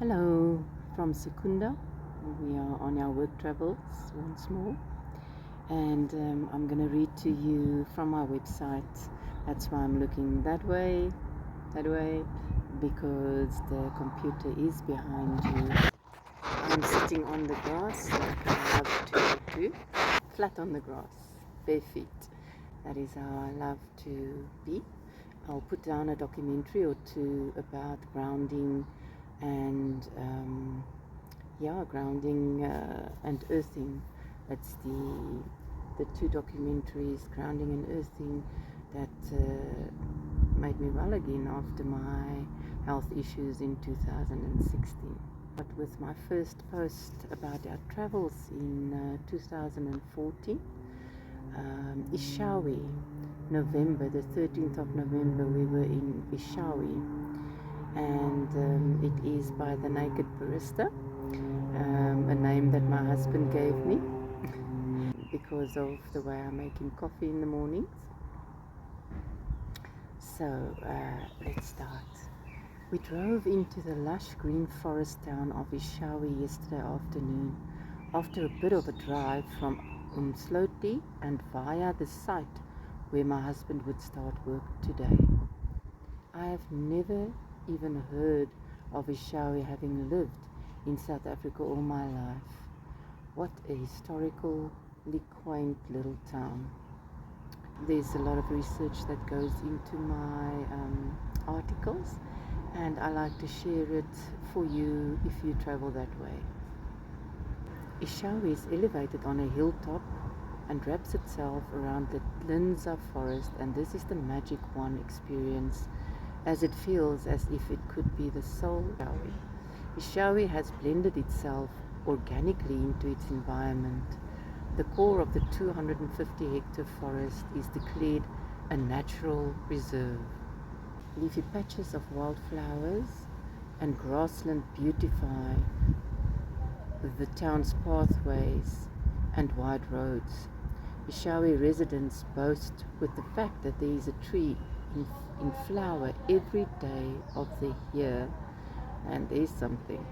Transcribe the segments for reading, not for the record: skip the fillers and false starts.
Hello from Secunda. We are on our work travels once more, and I'm going to read to you from my website. That's why I'm looking that way, because the computer is behind you. I'm sitting on the grass like I love to do, flat on the grass, bare feet. That is how I love to be. I'll put down a documentary or two about grounding and grounding and earthing. That's the two documentaries, grounding and earthing, that made me well again after my health issues in 2016. But with my first post about our travels in 2014, Eshowe November, the 13th of November, we were in Eshowe, and it is by the Naked Barista, a name that my husband gave me because of the way I'm making coffee in the mornings. So let's start. We drove into the lush green forest town of Eshowe yesterday afternoon after a bit of a drive from Umsloti and via the site where my husband would start work today. I have never even heard of Eshowe, having lived in South Africa all my life. What a historically quaint little town. There's a lot of research that goes into my articles, and I like to share it for you if you travel that way. Eshowe is elevated on a hilltop and wraps itself around the Linza forest, and this is the magic one experience, as it feels as if it could be the soul of Eshowe. Eshowe has blended itself organically into its environment. The core of the 250-hectare forest is declared a natural reserve. Leafy patches of wildflowers and grassland beautify the town's pathways and wide roads. Eshowe residents boast with the fact that there is a tree in flower every day of the year, and there's something.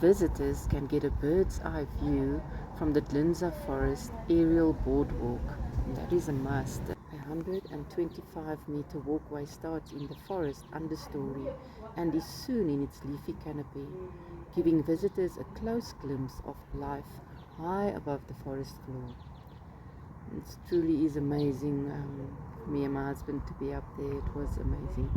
Visitors can get a bird's eye view from the Linza Forest aerial boardwalk. That is a must. A 125-meter walkway starts in the forest understory and is soon in its leafy canopy, giving visitors a close glimpse of life high above the forest floor. It truly is amazing. For me and my husband to be up there, it was amazing.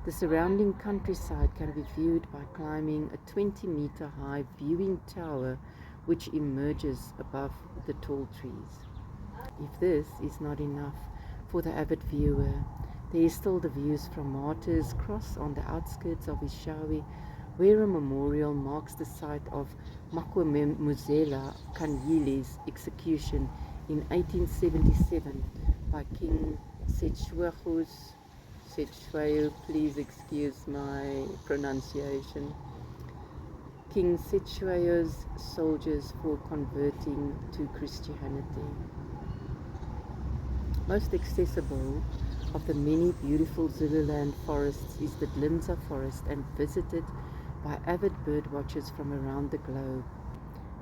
The surrounding countryside can be viewed by climbing a 20-meter high viewing tower which emerges above the tall trees. If this is not enough for the avid viewer, there is still the views from Martyrs Cross on the outskirts of Eshowe, where a memorial marks the site of Makwemuzela Kanyile's execution in 1877 by King Setshwayo. Please excuse my pronunciation. King Setshwayo's soldiers for converting to Christianity. Most accessible of the many beautiful Zululand forests is the Linza forest, and visited by avid bird watchers from around the globe.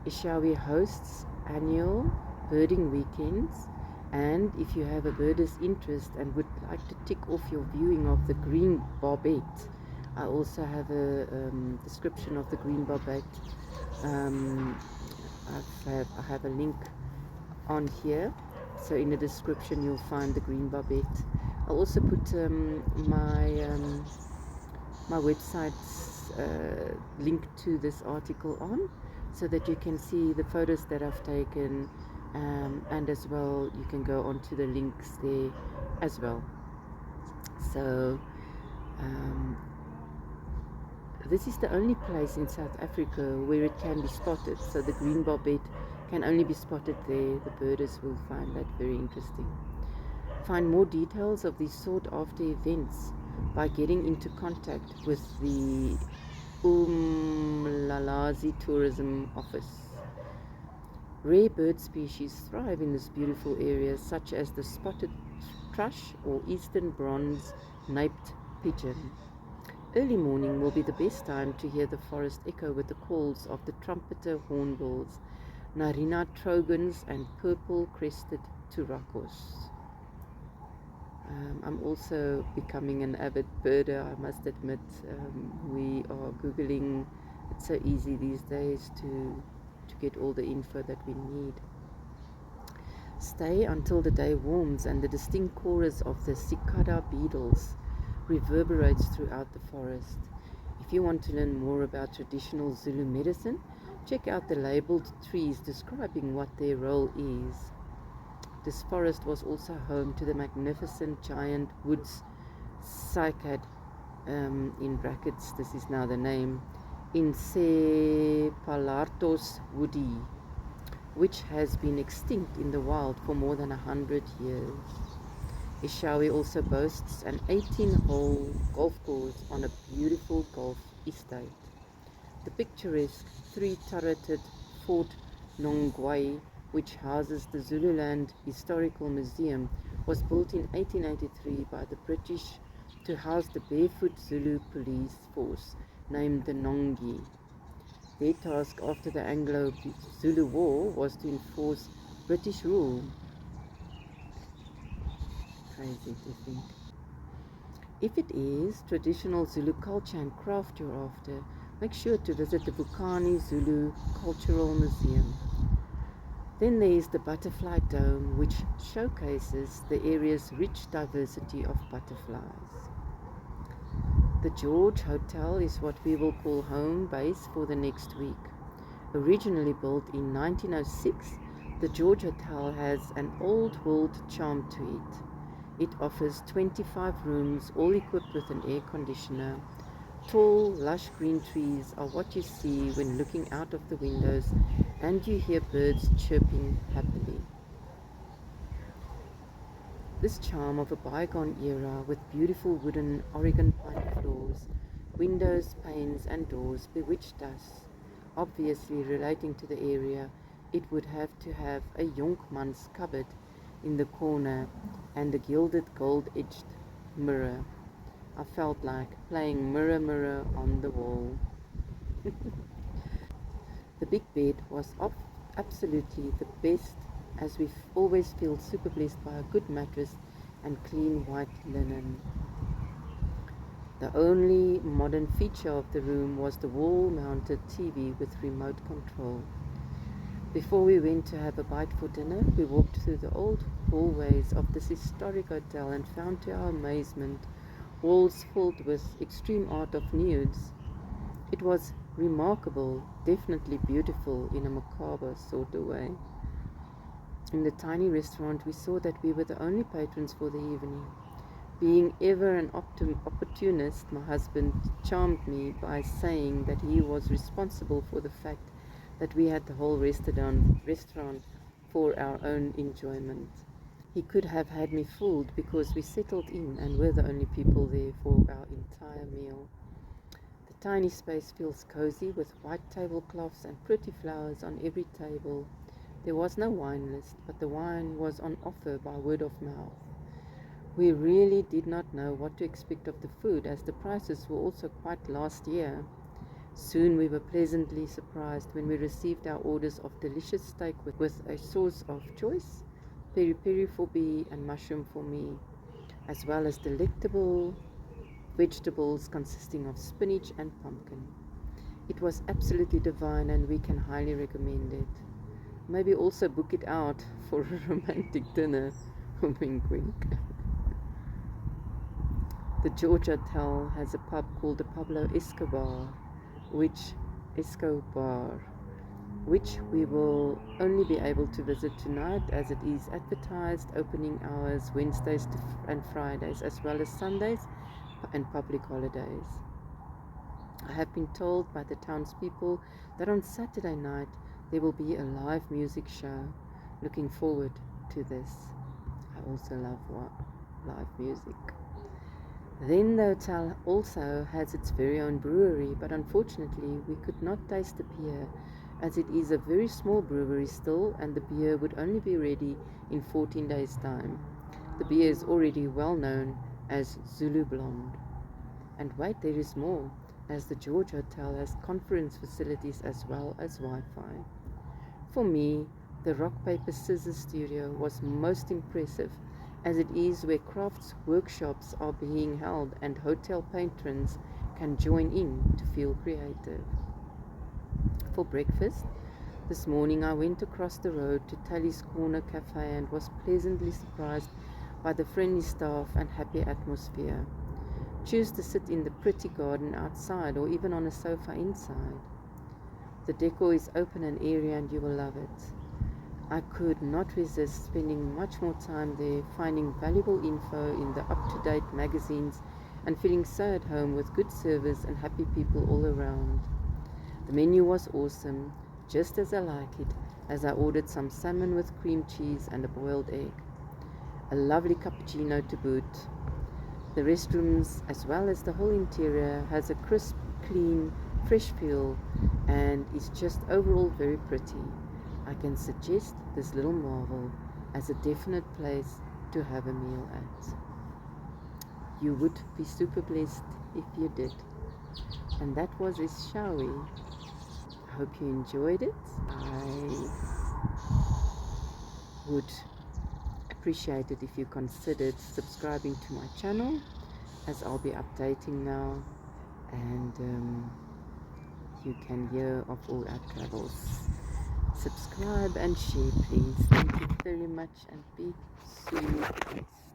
Eshowe hosts annual birding weekends, and if you have a birder's interest and would like to tick off your viewing of the green barbet, I also have a description of the green barbet. I have a link on here, so in the description you'll find the green barbet. I'll also put my website's link to this article on, so that you can see the photos that I've taken, and as well you can go onto the links there as well. So this is the only place in South Africa where it can be spotted, so the green barbet can only be spotted there. The birders will find that very interesting. Find more details of these sought after events by getting into contact with the Umlalazi Tourism Office. Rare bird species thrive in this beautiful area, such as the spotted thrush or eastern bronze naped pigeon. Early morning will be the best time to hear the forest echo with the calls of the trumpeter hornbills, Narina trogons and purple-crested turacos. I'm also becoming an avid birder, I must admit. We are Googling. It's so easy these days to get all the info that we need. Stay until the day warms and the distinct chorus of the cicada beetles reverberates throughout the forest. If you want to learn more about traditional Zulu medicine, check out the labeled trees describing what their role is. This forest was also home to the magnificent giant woods cycad, in brackets, this is now the name, Encephalatos woody, which has been extinct in the wild for more than 100 years. Eshowe also boasts an 18-hole golf course on a beautiful golf estate. The picturesque three-turreted Fort Nongwai, which houses the Zululand Historical Museum, was built in 1883 by the British to house the barefoot Zulu police force named the Nongi. Their task after the Anglo-Zulu War was to enforce British rule. Crazy to think. If it is traditional Zulu culture and craft you're after, make sure to visit the Vukani Zulu Cultural Museum. Then there is the Butterfly Dome, which showcases the area's rich diversity of butterflies. The George Hotel is what we will call home base for the next week. Originally built in 1906, the George Hotel has an old world charm to it. It offers 25 rooms, all equipped with an air conditioner. Tall, lush green trees are what you see when looking out of the windows, and you hear birds chirping happily. This charm of a bygone era, with beautiful wooden Oregon pine floors, windows, panes and doors, bewitched us. Obviously relating to the area, it would have to have a Jonkmans cupboard in the corner and a gilded gold-edged mirror. I felt like playing mirror mirror on the wall. The big bed was absolutely the best, as we always feel super blessed by a good mattress and clean white linen. The only modern feature of the room was the wall-mounted TV with remote control. Before we went to have a bite for dinner, we walked through the old hallways of this historic hotel and found to our amazement walls filled with extreme art of nudes. It was remarkable, definitely beautiful in a macabre sort of way. In the tiny restaurant, we saw that we were the only patrons for the evening. Being ever an opportunist, my husband charmed me by saying that he was responsible for the fact that we had the whole restaurant for our own enjoyment. He could have had me fooled because we settled in and were the only people there for our entire meal. The tiny space feels cozy with white tablecloths and pretty flowers on every table. There was no wine list, but the wine was on offer by word of mouth. We really did not know what to expect of the food, as the prices were also quite last year. Soon we were pleasantly surprised when we received our orders of delicious steak with a sauce of choice, peri peri for B and mushroom for me, as well as delectable vegetables consisting of spinach and pumpkin. It was absolutely divine and we can highly recommend it. Maybe also book it out for a romantic dinner. Wink wink. The George Hotel has a pub called the Pablo Escobar, which we will only be able to visit tonight, as it is advertised opening hours Wednesdays and Fridays, as well as Sundays and public holidays. I have been told by the townspeople that on Saturday night there will be a live music show. Looking forward to this. I also love live music. Then the hotel also has its very own brewery, but unfortunately we could not taste the beer, as it is a very small brewery still, and the beer would only be ready in 14 days' time. The beer is already well known as Zulu Blonde, And wait, there is more, as the George Hotel has conference facilities as well as Wi-Fi. For me, the Rock Paper Scissors studio was most impressive, as it is where crafts workshops are being held and hotel patrons can join in to feel creative. For breakfast, this morning I went across the road to Tally's Corner Cafe and was pleasantly surprised by the friendly staff and happy atmosphere. Choose to sit in the pretty garden outside or even on a sofa inside. The decor is open and airy and you will love it. I could not resist spending much more time there, finding valuable info in the up-to-date magazines and feeling so at home with good service and happy people all around. The menu was awesome, just as I like it, as I ordered some salmon with cream cheese and a boiled egg. A lovely cappuccino to boot. The restrooms, as well as the whole interior, has a crisp, clean, fresh feel and is just overall very pretty. I can suggest this little marvel as a definite place to have a meal at. You would be super blessed if you did. And that was Eshowe. I hope you enjoyed it. I would appreciate it if you considered subscribing to my channel, as I'll be updating now, and you can hear of all our travels. Subscribe and share, please. Thank you very much and be super blessed.